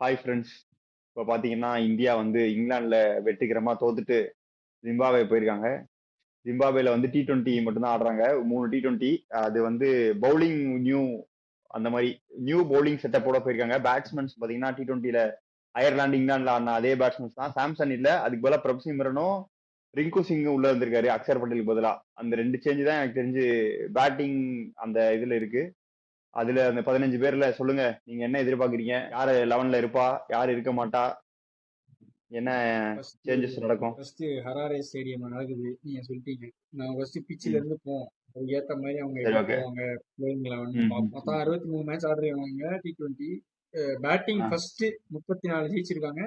Hi friends. இப்போ பார்த்தீங்கன்னா India வந்து இங்கிலாந்துல வெற்றிகரமா தோத்துட்டு ஜிம்பாப்வே போயிருக்காங்க. ஜிம்பாப்வேல வந்து T20 மட்டும்தான் ஆடுறாங்க. 3 T20. அது வந்து பவுலிங் நியூ அந்த மாதிரி நியூ பவுலிங் செட்டப்போட போயிருக்காங்க. பேட்ஸ்மேன்ஸ் பார்த்தீங்கன்னா T20ல அயர்லாந்து இங்கிலாந்துல ஆடின அதே பேட்ஸ்மேன்ஸ் தான். சாம்சன் இல்ல, அதுக்கு பதிலாக பிரப் சிம்ரனும் ரிங்கு சிங்கும் உள்ள இருந்திருக்காரு அக்ஷர் பட்டேலுக்கு பதிலா. அந்த 2 சேஞ்ச் தான் எனக்கு தெரிஞ்சு பேட்டிங் அந்த இதுல இருக்கு. அதுல அந்த 15 பேர்ல சொல்லுங்க, நீங்க என்ன எதிர்பார்க்கறீங்க? யாரு 11ல இருப்பா, யாரு இருக்க மாட்டா, என்ன ஃபர்ஸ்ட் சேஞ்சஸ் நடக்கும்? ஃபர்ஸ்ட் ஹராரே ஸ்டேடியம் நடக்குது, நீங்க சொல்லிட்டீங்க. நான் ஃபர்ஸ்ட் பிச்சில் ம். இருந்து போவோம். அதுக்கு ஏத்த மாதிரி அவங்க சரி, எப்படி ஓகே. போவாங்க பிளேயிங் லெவன் ம், ம், பார்ப்போம். ம். மொத்தம் 63 மேட்ச் ஆடுறவங்க T20. பேட்டிங் ஆ. ஃபர்ஸ்ட் 34 ஜெயிச்சிருக்காங்க.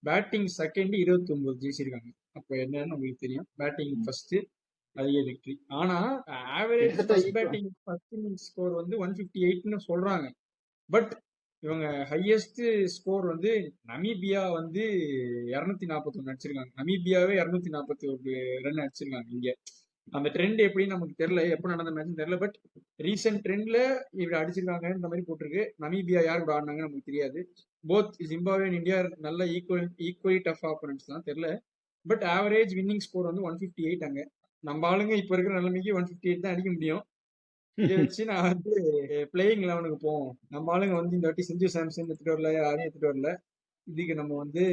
பேட்டிங் செகண்ட் 29 ஜெயிச்சிருக்காங்க. அப்போ என்னன்னு உங்களுக்கு தெரியும். பேட்டிங் ம். ஃபர்ஸ்ட் அதிக விக்டரி. ஆனா ஆவரேஜ் கிட்டத்தட்ட first equal. Batting first innings score வந்து 158ன்னு சொல்றாங்க. பட் இவங்க ஹையஸ்ட் ஸ்கோர் வந்து நமீபியா வந்து 241 அடிச்சிருக்காங்க. நமீபியாவே 241 ரன் அடிச்சிருக்காங்க இங்க. அந்த ட்ரெண்ட் எப்படின்னு நமக்கு தெரியல, எப்ப நடந்த மேட்ச் தெரியல. பட் ரீசெண்ட் ட்ரெண்ட்ல இப்படி அடிச்சிருக்காங்க இந்த மாதிரி போட்டிருக்கு. நமீபியா யார் கூட ஆடினாங்க நமக்கு தெரியாது. போத் ஜிம்பாப்வே அண்ட் இந்தியா நல்ல ஈக்குவலி டஃப் ஆப்போனன்ட்ஸ் தான் தெரியல. பட் ஆவரேஜ் வின்னிங் ஸ்கோர் வந்து 158 அங்க. நம்ம ஆளுங்க இப்ப இருக்கிற நிலைமைக்கு 158 தான் அடிக்க முடியும். இதை வச்சு நான் வந்து பிளேயிங் லெவனுக்கு போவோம். நம்ம ஆளுங்க வந்து இந்த வாட்டி செஞ்சு சாம்சன் எடுத்துட்டு வரல, யாரையும் எடுத்துட்டு வரல. இதுக்கு நம்ம வந்து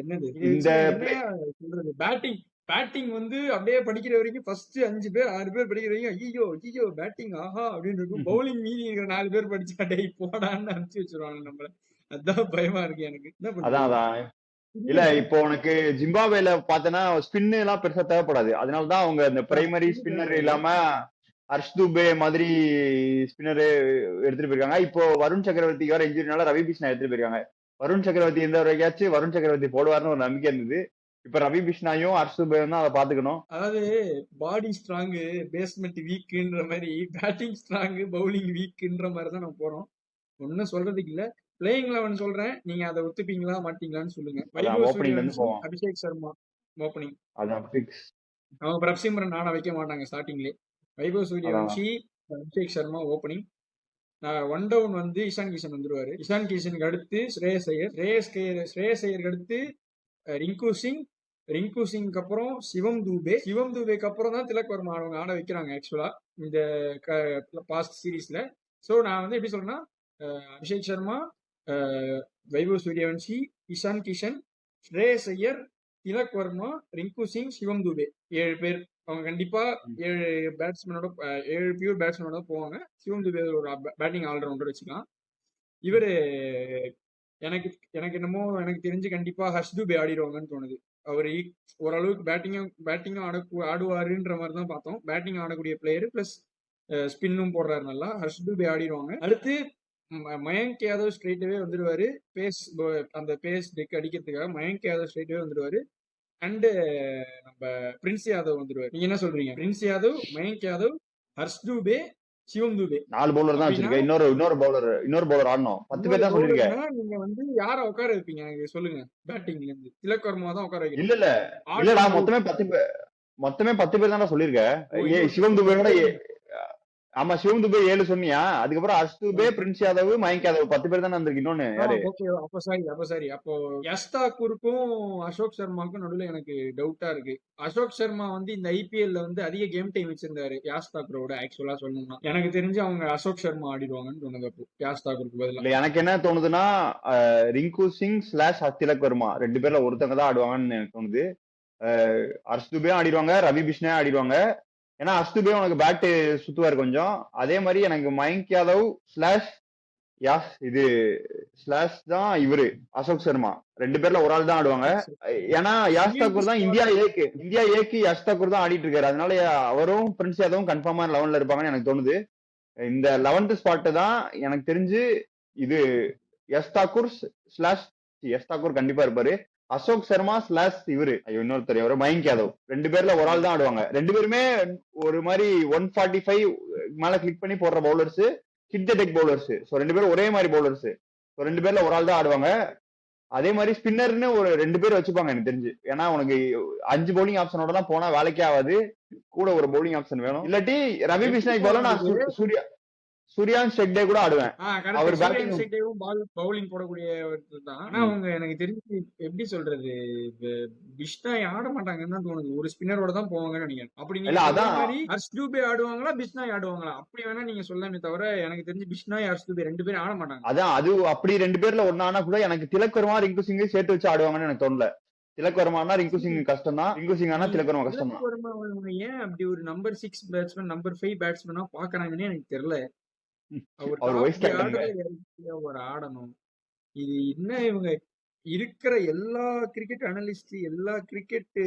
என்னது இதை இந்த வச்சு நான் என்ன பிளே சொல்றது. பேட்டிங் பேட்டிங் வந்து அப்படியே படிக்கிற வரைக்கும் ஃபர்ஸ்ட் 5 பேர் 6 பேர் படிக்கிற வரைக்கும் ஐயோ ஐயோ பேட்டிங் ஆஹா அப்படின்னு இருக்கும். பவுலிங் மீதி இருக்கிற 4 பேர் படிச்சா டேய் போடான்னு அனுப்பிச்சு வச்சிருவாங்க நம்மள. அதான் பயமா இருக்கு எனக்கு. என்ன அதான் பண்றது? அதான். இல்ல, இப்போ உனக்கு ஜிம்பாப்வேல பார்த்தனா ஸ்பின் எல்லாம் பெருசா தேவைப்படாது. அதனாலதான் அவங்க இந்த அதான் பிரைமரி ஸ்பின் ஸ்பின்னர் தேவைப்படாது. இல்லாம ஹர்ஷ் துபே மாதிரி ஸ்பின்னரு எடுத்துட்டு போயிருக்காங்க. இப்போ வருண் சக்கரவர்த்திக்கு வர இன்ஜுரினால ரவி பிஷ்ணா எடுத்துட்டு போயிருக்காங்க. வருண் சக்கரவர்த்தி எந்த வரைக்காச்சும் வருண் சக்கரவர்த்தி போடுவாருன்னு ஒரு நம்பிக்கை இருந்தது. இப்ப ரவி பிஷ்ணாயும் ஹர்ஷ் துபேயும் தான் அதை பாத்துக்கணும். அதாவது பாடி ஸ்ட்ராங் பேஸ்மெண்ட் வீக்குன்ற மாதிரி பேட்டிங் ஸ்ட்ராங் பவுலிங் வீக்குன்ற மாதிரி தான் நம்ம போறோம். ஒன்னும் சொல்றதுக்கு இல்ல. பிளேயிங் லெவன் சொல்றேன், நீங்க அதை ஒத்துப்பீங்களா மாட்டீங்களான்னு சொல்லுங்க. அதான் வைபவ் ஓப்பனிங்ல இருந்து சூரியவன்சி, போவோம். அபிஷேக் சர்மா ஓப்பனிங். அதான் பிக்ஸ். அவங்க பிரப்சிம்ரன் நானா வைக்க மாட்டாங்க ஸ்டார்டிங்லே. வைபவ் அதான். Sooryavanshi, Abhishek Sharma opening. One down வந்து இஷான் கிஷன் வந்துருவாரு. இஷான் கிஷனுக்கு அடுத்து ஸ்ரேயஸ் ஐயர். ஸ்ரேயஸ் ஐயருக்கு அடுத்து ரிங்கு சிங். ரிங்கு சிங்க்கு அப்புறம் சிவம் தூபே. சிவம் தூபேக்கு அப்புறம் தான் திலக் வர்மா அவங்க ஆட வைக்கிறாங்க ஆக்சுவலா இந்த பாஸ்ட் சீரீஸ்ல. ஸோ நான் வந்து எப்படி சொல்றேன்னா, அபிஷேக் சர்மா, அஹ், வைபவ் சூரியவன்சி, இஷான் கிஷன், ஸ்ரேயஸ் ஐயர், திலக் வர்மா, ரிங்கு சிங், சிவம் தூபே. 7 பேர். அவங்க கண்டிப்பா 7 பேட்ஸ்மேனோட 7 பியூர் பேட்ஸ்மேனோட போவாங்க. சிவம் தூபே ஒரு பேட்டிங் ஆல்ரவுண்டர் வச்சுக்கலாம். இவரு எனக்கு எனக்கு என்னமோ எனக்கு தெரிஞ்சு கண்டிப்பா ஹர்ஷ் துபே ஆடிடுவாங்கன்னு தோணுது. அவர் ஓரளவுக்கு பேட்டிங்கும் ஆடுவாருன்ற மாதிரி தான் பார்த்தோம். பேட்டிங் ஆடக்கூடிய பிளேயர் பிளஸ் ஸ்பின்னும் போடுறாரு நல்லா. ஹர்ஷ் துபே ஆடிடுவாங்க. அடுத்து மயங்க் யாதவ் ஸ்ட்ரெயிட்டவே வந்துடுவாரு. பேஸ் அந்த பேஸ் டெக் அடிக்கிறதுக்காக மயங்க் யாதவ் ஸ்ட்ரெயிட்டவே வந்துடுவாரு. அண்டு நம்ம பிரின்ஸ் யாதவ் வந்துடுவாரு. நீங்க என்ன சொல்றீங்க? பிரின்ஸ் யாதவ், மயங்க் யாதவ், ஹர்ஷ் துபே, சிவம் துபே. 4 பவுலர் தான் அப்படின்னா வச்சிருக்க. இன்னொரு பவுலர் ஆடணும். 10 இன்னொரு பேர் தான் சொல்லியிருக்க. பவுலர்னா நீங்க வந்து யார உட்கார வைப்பீங்க எனக்கு சொல்லுங்க. பேட்டிங்ல இருந்து திலக் வர்மா தான் உட்கார இல்ல வைக்கணும். இல்ல ஆட் இல்லடா, அண்ட் அவுட். மொத்தமே 10 பேர் தானே சொல்லியிருக்க. ஓ, சிவம் இன்னும் 10 துபையோட பேர். ஆமா, சிவம் துபே 7 சொன்னியா? அதுக்கப்புறம் ஹர்ஷ் துபே, பிரின்ஸ் யாதவ், மயங்க் யாதவ் 10 பேர் தானே வந்திருக்கு. இன்னொன்னு யாரு? ஓகே. அப்ப சாரி. அப்போ யஷ் தாக்கூருக்கும் அசோக் சர்மாவுக்கும் நடுவுல எனக்கு டவுட்டா இருக்கு. அசோக் சர்மா வந்து இந்த ஐபிஎல்ல வந்து அதிக கேம் டைம் வச்சிருந்தாரு யாஷ் தாக்கூரோட. ஆக்சுவலா சொல்லணும்னா எனக்கு தெரிஞ்சு அவங்க அசோக் சர்மா ஆடிடுவாங்கன்னு தோணுது அப்போ யாஷ் தாக்கூருக்கு பதிலா. இல்ல, எனக்கு என்ன தோணுதுன்னா ரிங்கு சிங் ஸ்லாஷ் திலக் வர்மா 2 பேர்ல ஒருத்தங்க தான் ஆடுவாங்கன்னு எனக்கு தோணுது. ஹர்ஷ் துபேயும் ஆடிடுவாங்க, ரவி பிஷ்ணாயும் ஆடிடுவாங்க. ஏன்னா ஹர்ஷ் துபே உனக்கு பேட்டு சுத்துவாரு கொஞ்சம். அதே மாதிரி எனக்கு மயங்க் யாதவ் ஸ்லாஷ் யாஸ் இது ஸ்லாஷ் தான் இவரு அசோக் சர்மா. 2 பேர்ல ஒரு ஆள் தான் ஆடுவாங்க. ஏன்னா யாஷ் ஃபீல்டு தாக்கூர் தான் ஸ்குவாட். இந்தியா ஏக்கு யாஷ் தாக்கூர் தான் ஆடிட்டு இருக்காரு. அதனால அவரும் பிரின்ஸ் யாதவும் கன்ஃபார்மா 11ல இருப்பாங்கன்னு எனக்கு தோணுது. இந்த 11th ஸ்பாட் தான் எனக்கு தெரிஞ்சு இது S Thakur slash S Thakur கண்டிப்பா இருப்பாரு. அசோக் சர்மா ஸ்லாஷ் இவரு இன்னொருத்தர் இவரு மயங்க் யாதவ். 2 பேர்ல ஒரு ஆள் தான் ஆடுவாங்க. 2 பேருமே ஒரு மாதிரி 145 மேல கிளிக் பண்ணி போடுற bowlers, hit the tech bowlers. So 2 பேரும் ஒரே மாதிரி பவுலர்ஸ். 2 பேர்ல ஒரு ஆள் தான் ஆடுவாங்க. அதே மாதிரி ஸ்பின்னர்னு ஒரு 2 பேர் வச்சுப்பாங்க எனக்கு தெரிஞ்சு. ஏன்னா உனக்கு 5 பவுலிங் ஆப்ஷனோட தான் போனா வேலைக்கே ஆகாது. கூட ஒரு பவுலிங் ஆப்ஷன் வேணும். இல்லாட்டி ரவி எப்படி பிஷ்னாய்க்கு பதிலா நான் போடுறது? சூர்யா சூர்யான்ஷ் ஹெக்டே கூட ஆடுவேன். கரெக்ட். அவர் சூர்யான் பேட்டிங் ஷெட்டியும் பவுலிங் போடக்கூடிய ஒருத்தர் தான். ஆனா அவங்க எனக்கு தெரிஞ்சு எப்படி சொல்றது, பிஷ்னாய் ஆட மாட்டாங்கன்னு தான் தோணுது. ஒரு ஸ்பின்னரோட தான் போவாங்கன்னு நினைக்கிறேன். அப்படி நீங்க இல்ல சொல்ற அதான் மாதிரி ஹர்ஷ் தூபே ஆடுவாங்களா, பிஷ்னாய் ஆடுவாங்களா அப்படி வேணா நீங்க சொல்லலாமே தவிர, எனக்கு தெரிஞ்சு பிஷ்னாய் ஹர்ஷ் தூபே 2 பேரும் ஆட மாட்டாங்க. அதான் அது அப்படி 2 பேர்ல ஒண்ணானா கூட எனக்கு திலக் வர்மா ரிங்கு சிங்கையும் சேர்த்து வச்சு ஆடுவாங்கன்னு எனக்கு தோணல. திலக் வர்மானா ரிங்கு சிங் கஷ்டம் தான், ரிங்கு சிங் ஆனா திலக் வர்மா கஷ்டம் தான். அவங்க ஏன் அப்படி ஒரு நம்பர் 6 பேட்ஸ்மேன், நம்பர் 5 பேட்ஸ்மேனா பாக்குறாங்கன்னு எனக்கு தெரியல. அவர் அவர் வைஸ் டாப் கேப்டனுங்க. ஆர்டர்ல இறக்கி அவர் ஆடணும். இது என்ன இவங்க இருக்கிற எல்லா கிரிக்கெட் அனலிஸ்ட், எல்லா கிரிக்கெட்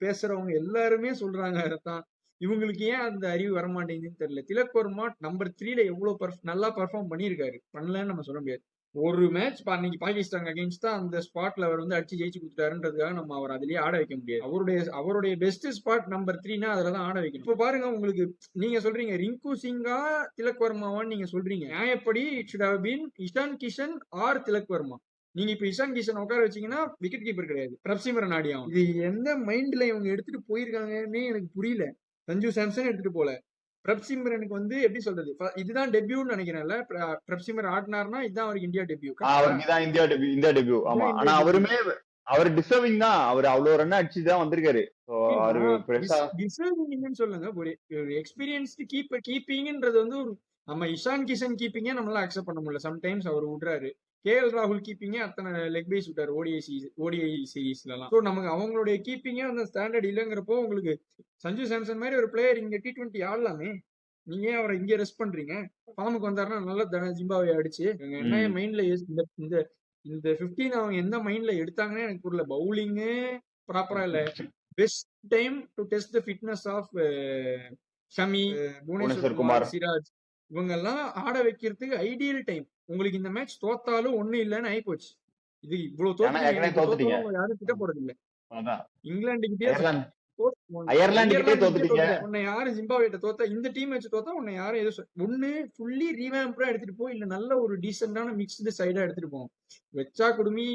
பேசுறவங்க எல்லாருமே சொல்றாங்க அதத்தான். இவங்களுக்கு ஏன் அந்த அறிவு வரமாட்டேங்குதுன்னு தெரியல. திலக் வர்மா நம்பர் 3ல எவ்வளவு நல்லா பெர்ஃபார்ம் பண்ணியிருக்காரு. பண்ணலன்னு நம்ம சொல்ல முடியாது. ஒரு மேட்ச் அன்னைக்கு பாகிஸ்தான் அகைன்ஸ்ட் தான் அந்த ஸ்பாட்ல அவர் வந்து அடிச்சு ஜெயிச்சு கொடுத்துட்டாருன்றதுக்காக நம்ம அவர் அதுலயே ஆட வைக்க முடியாது. அவருடைய பெஸ்ட் ஸ்பாட் நம்பர் 3னா அதுலதான் ஆட வைக்கணும். இப்ப பாருங்க, உங்களுக்கு நீங்க சொல்றீங்க ரிங்கு சிங்கா திலக் வர்மாவான்னு நீங்க சொல்றீங்க. நியாயப்படி it should have been Ishan Kishan or Tilak Varma. நீங்க இப்ப இஷான் கிஷன் உட்கார வச்சீங்கன்னா விக்கெட் கீப்பர் கிடையாது, பிரப்சிமரன் ஆடி ஆகும். இது எந்த மைண்ட்ல இவங்க எடுத்துட்டு போயிருக்காங்கன்னே எனக்கு புரியல. சஞ்சு சாம்சன் எடுத்துட்டு போல. பிரப்சிமரனுக்கு வந்து எப்படி சொல்றது, இதுதான் டெபியூன்னு நினைக்கிறேன்ல. பிரப்சிமர் ஆடினார்னா இதுதான் அவருக்கு இந்தியா டெபியூ. அவருக்கு தான் இந்தியா டெபியூ. ஆமா, ஆனா அவருமே அவர் டிசர்விங் தான். அவர் அவ்வளவு ரன் அடிச்சுதான் வந்திருக்காரு. அவரு பெருசா டிசர்விங்னு சொல்லுங்க. ஒரு எக்ஸ்பீரியன்ஸ்டு கீப்பிங்ன்றது வந்து ஒரு நம்ம இஷான் கிஷன் கீப்பிங்கே நம்மளால அக்செப்ட் பண்ண முடியல. சம்டைம்ஸ் அவர் விடுறாரு. கேஎல் ராகுல் கீப்பிங்கே அத்தனை லெக் பைஸ் விட்டாரு ஓடிஐ சீரீஸ்லாம். ஸோ நமக்கு அவங்களுடைய கீப்பிங்கே அந்த ஸ்டாண்டர்ட் இல்லைங்கிறப்போ, உங்களுக்கு சஞ்சு சாம்சன் மாதிரி ஒரு பிளேயர் இங்க T20 ஆடலாமே. நீங்க ஏன் அவரை இங்க ரெஸ்ட் பண்றீங்க? ஃபார்முக்கு வந்தாருன்னா நல்லா ஜிம்பாவே அடிச்சு என்ன மைண்ட்ல இந்த இந்த 15 அவங்க எந்த மைண்ட்ல எடுத்தாங்கன்னு எனக்கு புரியல. பவுலிங்கு ப்ராப்பரா இல்ல. Best time to test the fitness of Shami, Bhuvneshwar Kumar, Siraj இவங்க எல்லாம் ஆட வைக்கிறதுக்கு ஐடியல் டைம். உங்களுக்கு இந்த மேட்ச் தோத்தாலும் ஒண்ணு இல்லன்னு ஆயி போச்சு. இது இவ்வளவு தோத்துட்டீங்க, யாரும் கிட்ட போறது இல்ல. இங்கிலாந்து கிட்டே உன்னை யாரும் ஜிம்பாப்வேட்ட தோத்தா, இந்த டீம் வச்சு தோத்தா உன்னை யாரும் எதுவும் ஒண்ணு ஃபுல்லி ரீவேம்பா எடுத்துட்டு போ, இல்ல நல்ல ஒரு டீசென்டான மிக்ஸ்டு சைடா எடுத்துட்டு போவோம். வச்சா குடுமி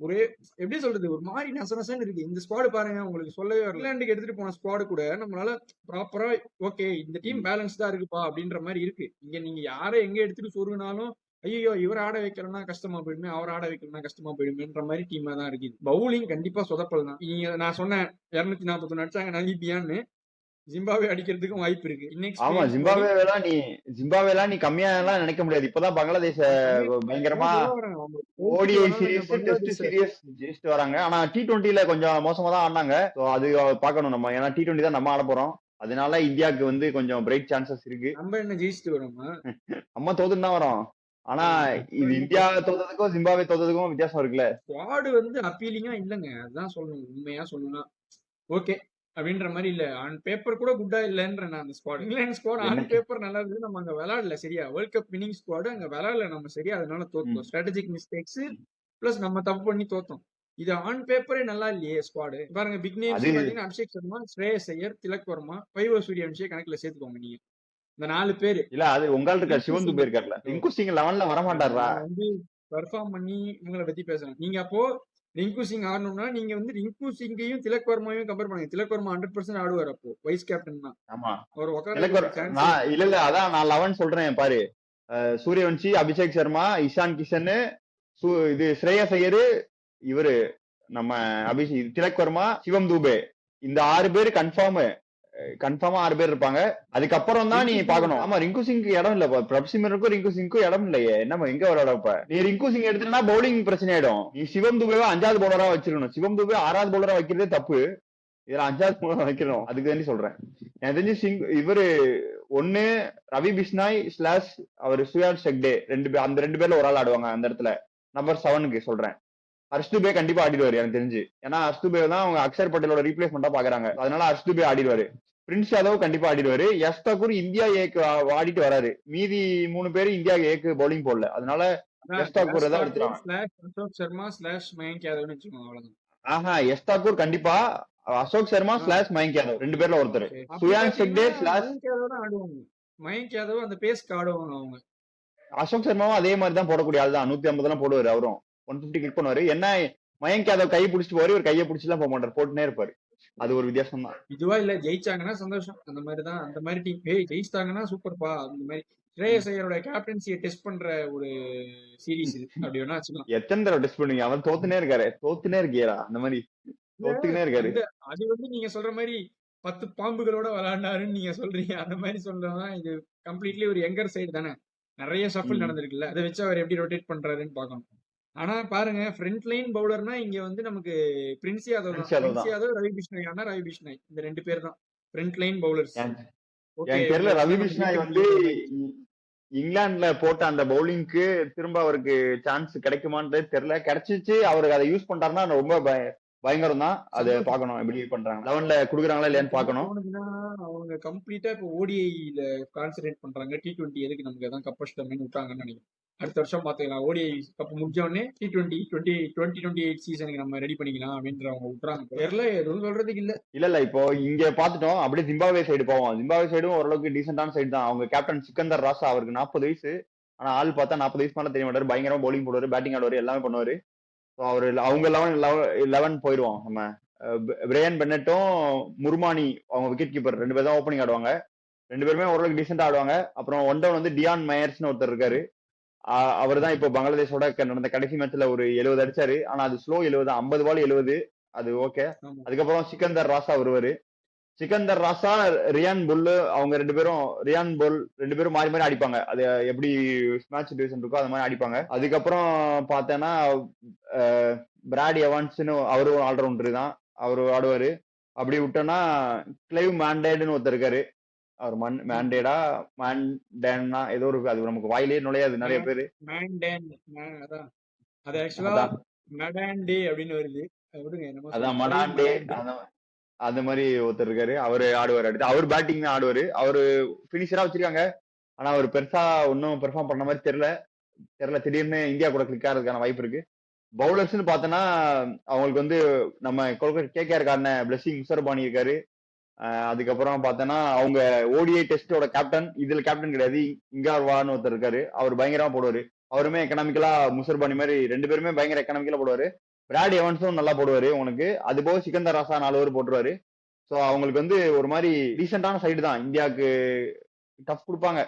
ஒரே எப்படி சொல்றது, ஒரு மாதிரி நசனசன்னு இருக்கு. இந்த ஸ்குவாடு பாருங்க, உங்களுக்கு சொல்லவே வரல. இங்கிலாந்துக்கு எடுத்துட்டு போன ஸ்குவாடு கூட நம்மளால ப்ராப்பரா ஓகே இந்த டீம் பேலன்ஸ்டா இருக்குப்பா அப்படின்ற மாதிரி இருக்கு. இங்க நீங்க யாரை எங்க எடுத்துட்டு சொருகினாலும் ஐயோ இவர் ஆட வைக்கலன்னா கஷ்டமா போயிடுமே, அவர் ஆட வைக்கலன்னா கஷ்டமா போயிடுமேன்ற மாதிரி டீமா தான் இருக்கு. பவுலிங் கண்டிப்பா சொதப்பல் தான். நீங்க நான் சொன்னேன் 241 அடிச்சாங்க நமீபியான்னு, ஜிம்பாப்வே அடிக்கிறதுக்கும் வாய்ப்பு இருக்கு. ஆமா, ஜிம்பாப்வேலாம் நீ கம்மியா எல்லாம் நினைக்க முடியாது. இப்பதான் பங்களாதேஷ பயங்கரமா ஓடிஐ சீரிஸ், டெஸ்ட் சீரிஸ் ஜெயிச்சுட்டு வராங்க. ஆனா T20ல கொஞ்சம் மோசமா தான் ஆடினாங்க. அது பாக்கணும் நம்ம. ஏன்னா T20 தான் நம்ம ஆட போறோம். அதனால இந்தியாவுக்கு வந்து கொஞ்சம் பிரைட் சான்சஸ் இருக்கு. நம்ம என்ன ஜெயிச்சுட்டு வரோமா? நம்ம தோத்துட்டு தான் வரோம். ஆனா இது இந்தியா தோத்ததுக்கும் ஜிம்பாப்வே தோத்ததுக்கும் வித்தியாசம் இருக்குல்ல. ஸ்குவாடு வந்து அப்பீலிங்கா இல்லங்க, அதுதான் சொல்லணும். உண்மையா சொல்லணும் ஓகே அப்படின்ற மாதிரி இல்ல. ஆன் பேப்பர் கூட குட்டா இல்லன்ற நான் அந்த squad. England squad on paper நல்லா இருந்தது. நம்ம அங்க விளையாடல சரியா. வேர்ல்ட் கப் வினிங் ஸ்குவாடு அங்க விளையாடல நம்ம சரியா, அதனால தோத்தோம். ஸ்ட்ராட்டஜிக் மிஸ்டேக்ஸ் பிளஸ் நம்ம தப்பு பண்ணி தோத்தோம். இது ஆன் பேப்பரே நல்லா இல்லையே ஸ்குவாடு. பாருங்க பிக் நேம்ஸ் பாத்தீங்கன்னா அபிஷேக் சர்மா, ஸ்ரேயஸ் ஐயர், திலக் வர்மா, வைபவ் சூரியவன்ஷியை கணக்குல சேர்த்துக்கோங்க நீங்க. இந்த 4 பேரு இல்ல. அது உங்களுக்கு இருக்க சிவன் துபே இருக்கார்ல, ரிங்கு சிங் 11ல வர மாட்டாரா வந்து பெர்ஃபார்ம் பண்ணி இவங்களை பத்தி பேசுறேன். நீங்க அப்போ ரிங்கு சிங் ஆடணும்னா நீங்க வந்து ரிங்கு சிங்கையும் திலக் வர்மாவையும் கம்பேர் பண்ணுங்க. திலக் வர்மா 100% ஆடுவார் அப்போ, வைஸ் கேப்டன் தான். ஆமா, அவர் இல்ல அதான் நான் 11 சொல்றேன் பாரு. சூரியவன்ஷி, அபிஷேக் சர்மா, இஷான் கிஷன், இது ஸ்ரேயஸ் ஐயர், இவரு நம்ம திலக் வர்மா, சிவம் துபே, இந்த 6 பேரு கன்ஃபார்மா 6 பேர் இருப்பாங்க. அதுக்கப்புறம் தான் நீ பாக்கணும். ஆமா, ரிங்கு சிங்க்கு இடம் இல்ல. பிரப்சிமருக்கும் ரிங்கு சிங்க்கும் இடம் இல்லையே. என்ன எங்க விளையாட? இப்ப நீ ரிங்கு சிங் எடுத்துனா பவுலிங் பிரச்சனை ஆயிடும். நீ சிவம் துபேவா 5வது பவுலரா வச்சிருக்கணும். சிவம் துபே 6வது பவுலரா வைக்கிறதே தப்பு. இதுல 5வது பவுலரா வைக்கணும். அதுக்கு தான் சொல்றேன். எனக்கு தெரிஞ்சு இவரு ஒண்ணு ரவி பிஷ்னாய் ஸ்லாஷ் அவர் சூர்யான்ஷ் ஹெக்டே, அந்த 2 பேர்ல ஒரு ஆள் ஆடுவாங்க அந்த இடத்துல. நம்பர் 7க்கு சொல்றேன். ஹர்ஷ் துபே கண்டிப்பா ஆடிடுவாரு எனக்கு தெரிஞ்சு. ஏன்னா ஹர்ஷ் துபே தான் அவங்க அக்ஷர் பட்டேலோட ரீப்ளேஸ்மெண்டா பாக்குறாங்க. அதனால ஹர்ஷ் துபே ஆடிடுவாரு. பிரின்ஸ் யாதவ் கண்டிப்பா ஆடிடுவாரு. யஷ் தாக்கூர் இந்தியா ஏக்கு ஆடிட்டு வராரு. மீதி 3 பேரு இந்தியா ஏக்கு பவுலிங் போடல. அதனால யஷ் தாக்கூர் தான் எடுத்துறாங்க. அசோக் சர்மா ஸ்லாஷ் மயங்க் யாதவ்னு வெச்சுக்கோங்க, அவ்வளவுதான். ஆஹா, யஷ் தாக்கூர் கண்டிப்பா, அசோக் சர்மா ஸ்லாஷ் மயங்க் யாதவ் 2 பேர்ல ஒருத்தர். சூர்யான்ஷ் ஹெக்டே ஸ்லாஷ் மயங்க் யாதவ் தான் ஆடுவாங்க. மயங்க் யாதவ் அந்த பேஸ்க்கு ஆடுவாங்க அவங்க. அசோக் சர்மாவும் அதே மாதிரி தான் போடக்கூடிய ஆள் தான். 150 எல்லாம் போடுவாரு. அவரும் 150 கிளிக் பண்ணுவாரு. என்ன மயங்க் யாதவ் கை பிடிச்சிட்டு போவாரு, ஒரு கையை பிடிச்சலாம் போக மாட்டார், போட்டுனே இருப்பாரு. அது ஒரு வித்தியாசம் தான். இதுவா இல்ல ஜெயிச்சாங்கன்னா சந்தோஷம். அந்த மாதிரி தான், அந்த மாதிரி டீம் ஜெயிச்சிட்டாங்கன்னா சூப்பர்ப்பா. அந்த மாதிரி ஸ்ரேயஸ் ஐயரோட கேப்டன்சியை டெஸ்ட் பண்ற ஒரு சீரிஸ் இது அப்படி வேணா வச்சுக்கலாம். எத்தனை தடவை டெஸ்ட் பண்ணுவீங்க? அவன் தோத்துனே இருக்கியடா அந்த மாதிரி இல்ல தோத்துக்கினே இருக்காரு. அந்த அது வந்து நீங்க சொல்ற மாதிரி 10 பாம்புகளோட விளையாண்டாருன்னு நீங்க சொல்றீங்க. அந்த மாதிரி சொல்றதா இது கம்ப்ளீட்லி ஒரு யங்கர் சைடு தானே. நிறைய ஷஃபிள் ம். நடந்திருக்குல்ல. அதை வச்சு அவர் எப்படி ரொட்டேட் பண்றாருன்னு பார்க்கணும். ஆனா பாருங்க ஃப்ரண்ட் லைன் பவுலர்னா இங்க வந்து நமக்கு பிரின்ஸ் யாதவ் தான். பிரின்ஸ் யாதவ் பிரின்ஸ் தான். யாதவ், ரவி பிஷ்ணாய் ஆனா ரவி பிஷ்ணாய் இந்த 2 பேர் தான் ஃப்ரண்ட் லைன் பவுலர்ஸ். எனக்கு ஓகே எனக்கு தெரியல, இவங்க ரவி வச்சுதான் நம்ம பிஷ்னாய் வந்து ஜெயிக்க முடியுன்ற மாதிரி. இ- இங்கிலாந்துல போட்ட அந்த பவுலிங்க்கு திரும்ப அவருக்கு சான்ஸ் கிடைக்குமான்றது தெரியல. கிடைச்சிச்சு, அவருக்கு அதை யூஸ் பண்றாருன்னா ரொம்ப பயங்கரம் தான். அதை சந்தோஷம். பார்க்கணும் எப்படி பண்றாங்க, 11ல குடுக்குறாங்களா இல்லையான்னு எனக்கு என்ன பார்க்கணும். தோணுதுன்னா அவங்க கம்ப்ளீட்டா இப்போ ஓடிஐல கான்சென்ட்ரேட் பண்றாங்க. T20 எதுக்கு நமக்கு அதான் கப்படிச்சிட்டோம்னு விட்டாங்கன்னு நினைக்கிறேன். அடுத்த வருஷம் பாத்துக்கலாம். ஓடிஐ கப் முடிஞ்ச உடனே T20 2028 சீசனுக்கு நம்ம ரெடி பண்ணிக்கலாம் அப்படின்ற அவங்க விட்டுறாங்க. தெரியல எதுவும் சொல்றதுக்கு இல்ல. இல்ல இல்ல, இப்போ இங்க பாத்துட்டோம். அப்படியே ஜிம்பாப்வே சைடு போவோம். ஜிம்பாப்வே சைடும் ஓரளவுக்கு டீசென்டான சைடு தான். அவங்க கேப்டன் சிக்கந்தர் ராசா, அவருக்கு 40 வயசு. ஆனா ஆள் பார்த்தா 40 வயசு மேல தெரிய மாட்டாரு. பயங்கரமா பவுலிங் போடுவாரு, பேட்டிங் ஆடுவாரு, எல்லாமே பண்ணுவாரு. ஸோ அவரு அவங்க 11 போயிடுவோம். நம்ம பிரையன் பென்னட்டும் முர்மானி, அவங்க விக்கெட் கீப்பர் 2 பேர் தான் ஓப்பனிங் ஆடுவாங்க. 2 பேருமே ஓரளவுக்கு டீசெண்டா ஆடுவாங்க. அப்புறம் ஒன் டவுன் வந்து டியான் மயர்ஸ்னு ஒருத்தர் இருக்காரு. அவர் தான் இப்போ பங்களாதேஷோட நடந்த கடைசி மேட்ச்ல ஒரு 70 அடிச்சாரு. ஆனா அது ஸ்லோ 70, 50 பால் 70. அது ஓகே. ஆமா. அதுக்கப்புறம் சிக்கந்தர் ராசா வருவாரு. சிக்கந்தர் ராசா, ரியான் புல்லு, அவங்க 2 பேரும், ரியான் புல் 2 பேரும் மாறி மாறி அடிப்பாங்க. அது எப்படி மேட்ச் டிவிஷன் இருக்கோ அது மாதிரி அடிப்பாங்க. அதுக்கப்புறம் பார்த்தேன்னா பிராட் எவான்ஸ்னு அவரு ஒரு ஆல்ரவுண்டர் தான். அவரு ஆடுவாரு. அப்படி விட்டோம்னா கிளைவ் மேண்டேடுன்னு ஒருத்தர் இருக்காரு. அவர் மேண்டேடா மேண்டேன்னா ஏதோ ஒரு, அது நமக்கு வாயிலே நுழையாது நிறைய பேரு. மேண்டேன் அதான் அது ஆக்சுவலா அதான் மடாண்டே அப்படின்னு வருது. அது விடுங்க என்னமோ அதான் சொல்லுங்க. மடாண்டே, மடாண்டே. அந்த அந்த மாதிரி ஒருத்தர் இருக்காரு. அவரு ஆடுவாரு. அடுத்து அவர் பேட்டிங் தான் ஆடுவாரு. அவரு பினிஷரா வச்சிருக்காங்க. ஆனா அவர் பெருசா ஒன்னும் பெர்ஃபார்ம் பண்ண மாதிரி தெரியல. திடீர்னு இந்தியா கூட கிளிக் ஆகிறதுக்கான வாய்ப்பு இருக்கு. பவுலர்ஸ்னு பார்த்தோன்னா அவங்களுக்கு வந்து நம்ம கேகேஆர் காரன பிளஸிங் முசர்பானி இருக்காரு. அதுக்கப்புறம் பார்த்தோன்னா அவங்க ஓடிஐ டெஸ்டோட கேப்டன், இதுல கேப்டன் கிடையாது, இங்கார்வான்னு ஒருத்தர் இருக்காரு. அவர் பயங்கரமா போடுவாரு. அவருமே எக்கனாமிக்கலா முசர்பானி மாதிரி 2 பேருமே பயங்கர எக்கனாமிக்கலா போடுவாரு. பிராட் எவன்ஸும் நல்லா போடுவாரு உங்களுக்கு. அது போக சிக்கந்தர் ராசா 4 ஓவர் போட்டுருவாரு. ஸோ அவங்களுக்கு வந்து ஒரு மாதிரி டீசென்டான சைடு தான். இந்தியாவுக்கு டஃப் கொடுப்பாங்க.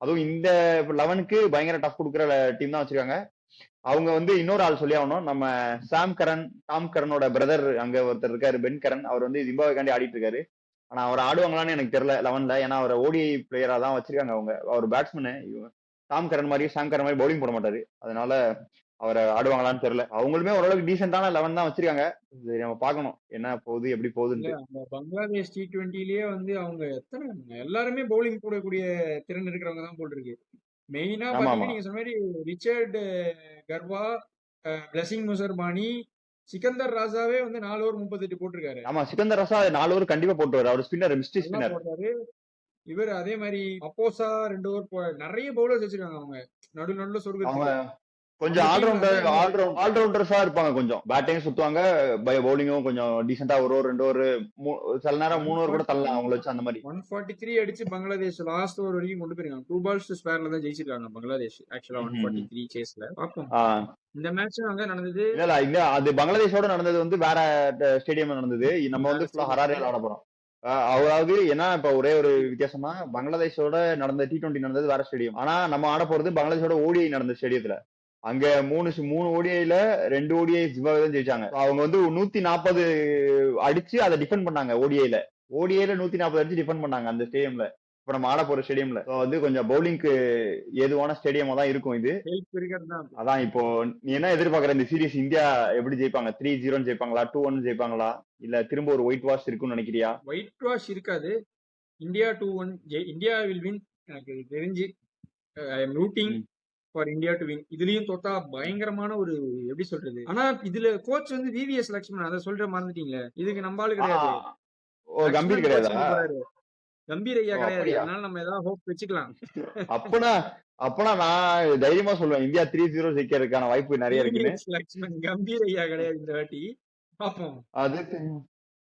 அதுவும் இந்த 11க்கு பயங்கர டஃப் கொடுக்குற டீம் தான் வச்சிருக்காங்க. அவங்க வந்து இன்னொரு ஆள் சொல்லி ஆகணும். நம்ம டாம் கரனோட பிரதர் அங்க ஒருத்தர் இருக்காரு, பென் கரன். அவர் வந்து ஜிம்பாப்வேக்காண்டி ஆடிட்டு இருக்காரு. ஆனா அவர் ஆடுவாங்களான்னு எனக்கு தெரியல 11ல. ஏன்னா அவரை ஓடிஐ பிளேயரா தான் வச்சிருக்காங்க அவங்க. அவர் பேட்ஸ்மேனு. டாம் கரன் மாதிரி சாம் கரன் மாதிரி பவுலிங் போட மாட்டாரு. அதனால அவரை ஆடுவாங்களான்னு தெரியல. அவங்களுமே ஓரளவுக்கு டீசென்டான 11 தான் வச்சிருக்காங்க. சரி, நம்ம பார்க்கணும் என்ன போகுது எப்படி இல்ல போகுதுன்ட்டு. அந்த பங்களாதேஷ் T20லயே வந்து அவங்க எத்தனை எல்லாருமே பவுலிங் போடக்கூடிய திறன் இருக்கிறவங்க தான் போல் இருக்கு. மெயினா ஆமா பாத்தீங்கன்னா ஆமா நீங்க சொன்ன மாதிரி ரிச்சர்ட் கர்வா, பிளஸிங் முசர்பானி, சிக்கந்தர் ராஜாவே வந்து 4 ஓவர் 38 போட்டிருக்காரு. ஆமா, சிக்கந்தர் ரசா 4 ஓவர் கண்டிப்பா போட்டுருவாரு. அவர் ஸ்பின்னர், மிஸ்ட்ரி நல்லா ஸ்பின்னர். போடுறாரு. இவர் அதே மாதிரி அப்போசா 2 ஓவர் நிறைய பவுலர்ஸ் வச்சிருக்காங்க அவங்க. நடுவுல அவங்க சொர்க்கத்துக்கு. கொஞ்சம் அந்த டீம்ல அதான் எனக்கு ஆல்ரவுண்டர்ஸா இருப்பாங்க. கொஞ்சம் பேட்டிங் சுத்துவாங்க, பவுலிங்கும் கொஞ்சம் டீசெண்டா 1 ஓவர் 2 ஓவர், சில நேரம் 3 ஓவர் கூட தள்ளலாம் 143 அவங்கள வச்சு, அந்த மாதிரி. 143 அடிச்சு பங்களாதேஷ் லாஸ்ட் ஓவர் வரைக்கும் கொண்டு போயிருக்காங்க. 2 பால்ஸ் டு ஸ்பேர்ல தான் ஜெயிச்சிருக்காங்க பங்களாதேஷ். ஆக்சுவலா ம்ஹும். 143 சேஸ்ல. பாப்போம். ஆஹ் இந்த மேட்சும் அங்க நடந்தது. இல்ல இல்ல, இங்க அது பங்களாதேஷோட நடந்தது வந்து வேற ஸ்டேடியம் நடந்தது. நம்ம வேற வந்து ஃபுல்லா ஸ்டேடியம். ஹராரேல ஆட போறோம். அதாவது என்ன, இப்ப ஒரே ஒரு வித்தியாசமா, பங்களாதேஷோட நடந்த T20 நடந்தது வேற ஸ்டேடியம். ஆனா நம்ம ஆட போறது பங்களாதேஷோட ஓடிஐ நடந்த ஸ்டேடியத்துல. அங்க 3 ஓடிஐல 2 ஓடிஐ ஜிம்பாப்வே தான் ஜெயிச்சாங்க. அவங்க வந்து 140 அடிச்சு அதை டிஃபெண்ட் பண்ணாங்க. ஓடிஐல 140 அடிச்சு டிஃபெண்ட் பண்ணாங்க அந்த ஸ்டேடியம்ல. இப்ப நம்ம ஆட போற ஸ்டேடியம்ல. வந்து கொஞ்சம் பவுலிங்க்கு ஏதுவான ஸ்டேடியமா தான் இருக்கும் இது. ஹெல்ப் இருக்கிறது தான். அதான் இப்போ நீ என்ன எதிர்பார்க்கற, இந்த சீரிஸ் இந்தியா எப்படி ஜெயிப்பாங்க? 3-0 ஜெயிப்பாங்களா, 2-1 ஜெயிப்பாங்களா, இல்ல திரும்ப ஒரு ஒயிட் வாஷ் இருக்கும்னு நினைக்கிறியா? ஒயிட் வாஷ் இருக்காது. India 2-1 India will win. எனக்கு தெரிஞ்சு ஐ எம் ரூட்டிங் ம். For India to win. இதுலயும் தோத்தா பயங்கரமான ஒரு எப்படி சொல்றது. ஆனா இதுல கோச் வந்து விவிஎஸ் லக்ஷ்மன். அதை சொல்ற மறந்துட்டீங்களே. இதுக்கு நம்ம ஆளு ஆ, கிடையாது. ஓ கம்பீர் லக்ஷ்மன் கிடையாதா? கோச் போறாரு. கம்பீர் ஐயா ஓ கிடையாது. அப்படியா? அதனால நம்ம ஏதாவது ஹோப் வச்சுக்கலாம். அப்பனா அப்பனா நான் தைரியமா சொல்லுவேன், இந்தியா 3-0 ஜெயிக்கிறதுக்கான வாய்ப்பு நிறைய இருக்குன்னு. விவிஎஸ் லக்ஷ்மன் கம்பீர் ஐயா கிடையாது இந்த வாட்டி. பாப்போம். அது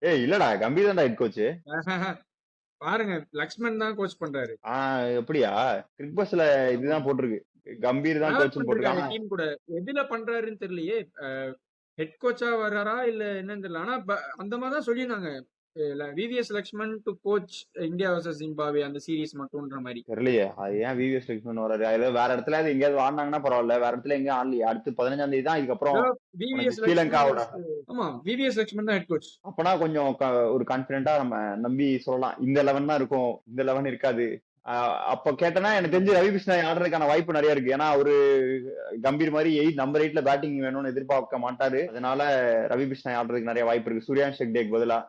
ஏய் இல்லடா, கம்பீர் தான்டா ஹெட் கோச். பாருங்க லக்ஷ்மன் தான் கோச் பண்றாரு. அப்படியா? கிரிக் பஸ்ல இதுதான் போட்டிருக்கு, கம்பீர் தான் டிராவல் கோச்னு பண்ணிருக்காங்க போட்டிருக்காங்க. டீம் கூட. எதுல பண்றாருன்னு தெரியலையே. ஹெட் கோச்சா வர்றாரா இல்ல என்னன்னு தெரியல. ஆனா அந்த மாதிரி தான் சொல்லியிருந்தாங்க. VVS Lakshman to coach India versus Zimbabwe அந்த சீரிஸ் மட்டும்ன்ற மாதிரி. தெரியலையே அது ஏன் விவிஎஸ் லக்ஷ்மன் வராரு, அது வேற இடத்துல அது எங்கேயாவது ஆடினாங்கன்னா பரவாயில்ல, வேற இடத்துல எங்கேயும் ஆடலையே. அடுத்து 15ஆம் தேதி தான் இதுக்கப்புறம் உனக்கு விவிஎஸ் லக்ஷ்மன் ஸ்ரீலங்காவோட. ஆமா விவிஎஸ் லக்ஷ்மன் தான் ஹெட் கோச். அப்பனா கொஞ்சம் ஒரு கான்பிடென்ட்டா நம்ம நம்பி சொல்லலாம், இந்த 11 தான் இருக்கும், இந்த 11 இருக்காது. அப்ப கேட்டனா எனக்கு தெரிஞ்சு ரவி கிருஷ்ணா ஆடுறதுக்கான வாய்ப்பு நிறைய இருக்கு. ஏன்னா அவரு கம்பீர் மாதிரி நம்பர் 8ல பேட்டிங் வேணும்னு எதிர்பார்க்க மாட்டாரு. அதனால ரவி கிருஷ்ணா ஆடுறதுக்கு நிறைய வாய்ப்பு இருக்கு சூர்யான்ஷ் ஹெக்டேக்கு பதிலா.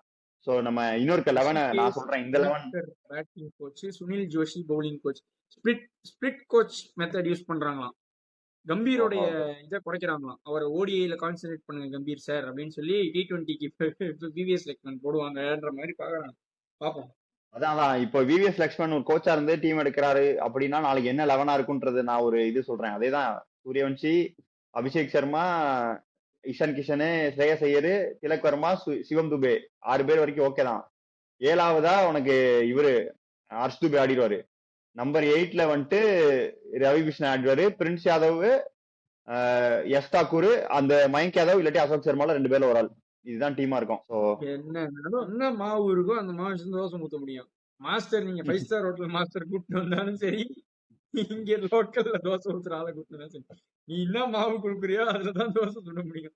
சோ நம்ம இன்னொரு 11 நான் சொல்றேன், இந்த 11 batting coach, Sunil Joshi bowling coach. Split coach method use பண்றாங்களாம். கம்பீரோடைய இதை குறைக்கிறாங்களாம். அவர் ஓடிஐல கான்சென்ட்ரேட் பண்ணுங்க கம்பீர் சார் அப்படின்னு சொல்லி T20க்கு விவிஎஸ் லக்ஷ்மன் போடுவாங்கன்ற மாதிரி பாக்குறாங்க. பாப்போம். அதான் இப்போ விவிஎஸ் லக்ஷ்மன் ஒரு கோச்சா இருந்து டீம் எடுக்கிறாரு அப்படின்னா நாளைக்கு என்ன 11 இருக்குன்றது நான் ஒரு இது சொல்றேன். அதேதான் சூரியவன்ஷி, அபிஷேக் சர்மா, இஷான் கிஷனு, ஸ்ரேயஸ் ஐயர், திலக் வர்மா, சிவம் துபே 6 பேர் வரைக்கும் ஓகே தான். 7வதா உனக்கு இவரு ஹர்ஷ் துபே ஆடிடுவாரு. நம்பர் 8ல வந்துட்டு ரவி கிருஷ்ணா ஆடிடுவாரு. பிரின்ஸ் யாதவ், எஸ் தாக்கூர், அந்த மயங்க் யாதவ் இல்லாட்டி அசோக் சர்மால 2 பேர்ல ஒரு ஆள். இதுதான் டீமா இருக்கும். சோ என்ன மாவு இருக்கோ அந்த மாவு தோசை ஊத்த முடியும். மாஸ்டர் நீங்க 5 ஸ்டார் ஹோட்டல் மாஸ்டர் கூப்பிட்டு வந்தாலும் சரி, இங்க லோக்கல்ல தோசை ஊத்துற ஆளை கூப்பிட்டு சரி, நீ என்ன மாவு கொடுக்குறியோ அதுலதான் தோசை சுட முடியும்.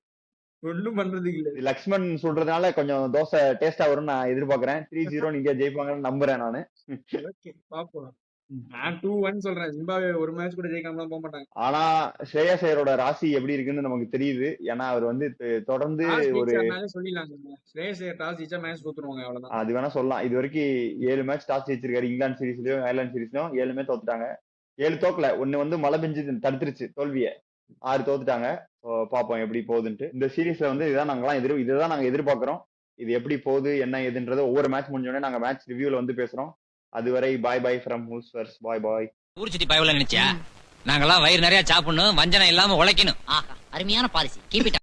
ஒண்ணும் பண்றதுக்கு இல்ல. லக்ஷ்மன் சொல்றதுனால கொஞ்சம் தோசை டேஸ்டா வரும்னு நான் எதிர்பார்க்கிறேன். 3-0 இந்தியா ஜெயிப்பாங்கன்னு நம்புறேன் நானு. பாப்போம். நான் 2-1 சொல்றேன். ஜிம்பாப்வே ஒரு மேட்ச் கூட ஜெயிக்காம போக மாட்டாங்க. ஆனா ஸ்ரேயஸ் ஐயரோட ராசி எப்படி இருக்குன்னு நமக்கு தெரியுது. ஏன்னா அவர் வந்து தொடர்ந்து ஒரு சொல்லிடலாங்க, ஸ்ரேயஸ் ஐயர் டாஸ் ஜெயிச்சா மேட்ச் தோத்துருவாங்க, அவ்வளவுதான். அது வேணா சொல்லலாம். இது வரைக்கும் 7 மேட்ச் டாஸ் ஜெயிச்சிருக்காரு. இங்கிலாந்து சீரீஸ்லயும் அயர்லாந்து சீரீஸ்லயும் 7மே தோத்துட்டாங்க. 7 தோக்கல, ஒண்ணு வந்து மழை பெஞ்சு தடுத்துருச்சு தோல்விய. 6 தோத்துட்டாங்க. பாப்போம் எப்படி போகுதுன்ட்டு. இந்த சீரீஸ்ல வந்து இதுதான் நாங்க எதிர்பார்க்கிறோம். இது எப்படி போகுது என்ன ஏதுன்றது ஒவ்வொரு மேட்ச் முடிஞ்சோடனே நாங்க மேட்ச் ரிவ்யூல வந்து பேசுறோம். அதுவரை பாய் ஃப்ரம் ஹூல்ஸ்வர்ஸ். பாய். ஊர் சுத்தி பயவுல நினைச்சியா? நாங்கெல்லாம் வயிறு நிறைய சாப்பிடணும், வஞ்சனம் இல்லாம உழைக்கணும். ஆஹா, அருமையான பாலிசி. Keep it